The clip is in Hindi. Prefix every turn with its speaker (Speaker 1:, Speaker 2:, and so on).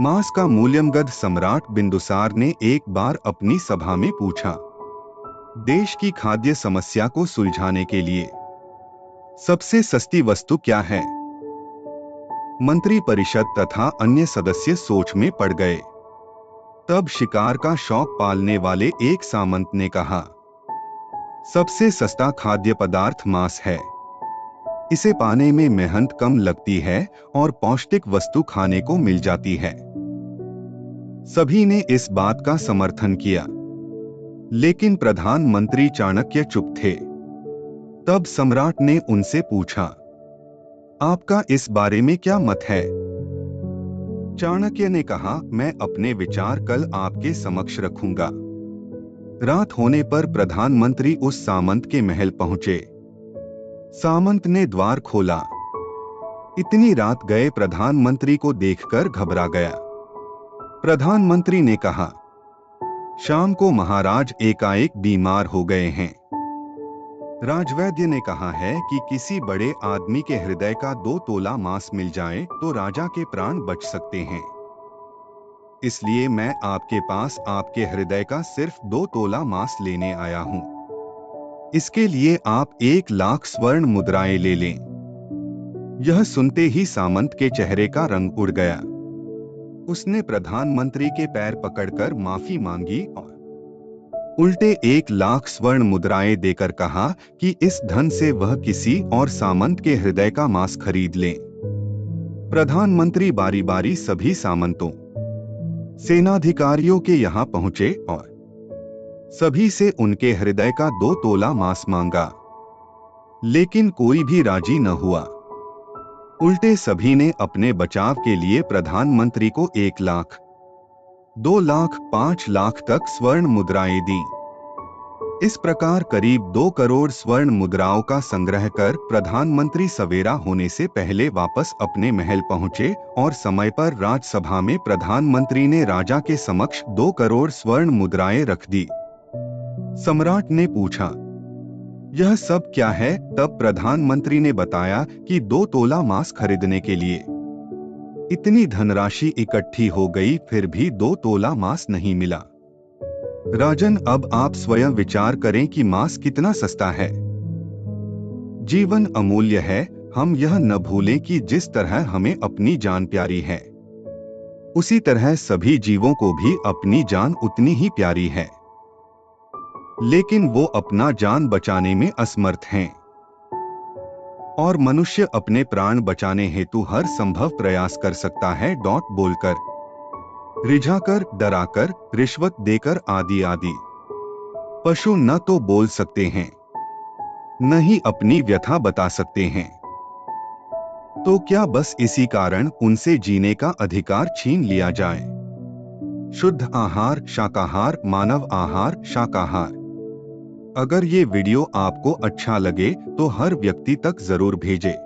Speaker 1: मांस का मूल्यमगध सम्राट बिंदुसार ने एक बार अपनी सभा में पूछा, देश की खाद्य समस्या को सुलझाने के लिए सबसे सस्ती वस्तु क्या है? मंत्री परिषद तथा अन्य सदस्य सोच में पड़ गए। तब शिकार का शौक पालने वाले एक सामंत ने कहा, सबसे सस्ता खाद्य पदार्थ मांस है। इसे पाने में मेहनत कम लगती है और पौष्टिक वस्तु खाने को मिल जाती है। सभी ने इस बात का समर्थन किया, लेकिन प्रधानमंत्री चाणक्य चुप थे। तब सम्राट ने उनसे पूछा, आपका इस बारे में क्या मत है? चाणक्य ने कहा, मैं अपने विचार कल आपके समक्ष रखूंगा। रात होने पर प्रधानमंत्री उस सामंत के महल पहुंचे। सामंत ने द्वार खोला। इतनी रात गए प्रधानमंत्री को देखकर घबरा गया। प्रधानमंत्री ने कहा, शाम को महाराज एकाएक बीमार हो गए हैं। राजवैद्य ने कहा है कि किसी बड़े आदमी के हृदय का 2 तोला मांस मिल जाए तो राजा के प्राण बच सकते हैं। इसलिए मैं आपके पास आपके हृदय का सिर्फ 2 तोला मांस लेने आया हूं। इसके लिए आप 1 लाख स्वर्ण मुद्राएं ले लें। यह सुनते ही सामंत के चेहरे का रंग उड़ गया। उसने प्रधानमंत्री के पैर पकड़कर माफी मांगी और उल्टे 1 लाख स्वर्ण मुद्राएं देकर कहा कि इस धन से वह किसी और सामंत के हृदय का मांस खरीद ले। प्रधानमंत्री बारी बारी सभी सामंतों, सेनाधिकारियों के यहाँ पहुंचे और सभी से उनके हृदय का 2 तोला मांस मांगा, लेकिन कोई भी राजी न हुआ। उल्टे सभी ने अपने बचाव के लिए प्रधानमंत्री को 1 लाख, 2 लाख, 5 लाख तक स्वर्ण मुद्राएं दी। इस प्रकार करीब 2 करोड़ स्वर्ण मुद्राओं का संग्रह कर प्रधानमंत्री सवेरा होने से पहले वापस अपने महल पहुंचे और समय पर राजसभा में प्रधानमंत्री ने राजा के समक्ष 2 करोड़ स्वर्ण मुद्राएं रख दी। सम्राट ने पूछा, यह सब क्या है? तब प्रधानमंत्री ने बताया कि 2 तोला मांस खरीदने के लिए इतनी धनराशि इकट्ठी हो गई, फिर भी 2 तोला मांस नहीं मिला। राजन, अब आप स्वयं विचार करें कि मांस कितना सस्ता है। जीवन अमूल्य है। हम यह न भूलें कि जिस तरह हमें अपनी जान प्यारी है, उसी तरह सभी जीवों को भी अपनी जान उतनी ही प्यारी है, लेकिन वो अपना जान बचाने में असमर्थ हैं। और मनुष्य अपने प्राण बचाने हेतु हर संभव प्रयास कर सकता है। बोलकर, रिझाकर, डराकर, रिश्वत देकर आदि आदि। पशु न तो बोल सकते हैं, न ही अपनी व्यथा बता सकते हैं। तो क्या बस इसी कारण उनसे जीने का अधिकार छीन लिया जाए? शुद्ध आहार शाकाहार, मानव आहार शाकाहार। अगर ये वीडियो आपको अच्छा लगे तो हर व्यक्ति तक जरूर भेजें।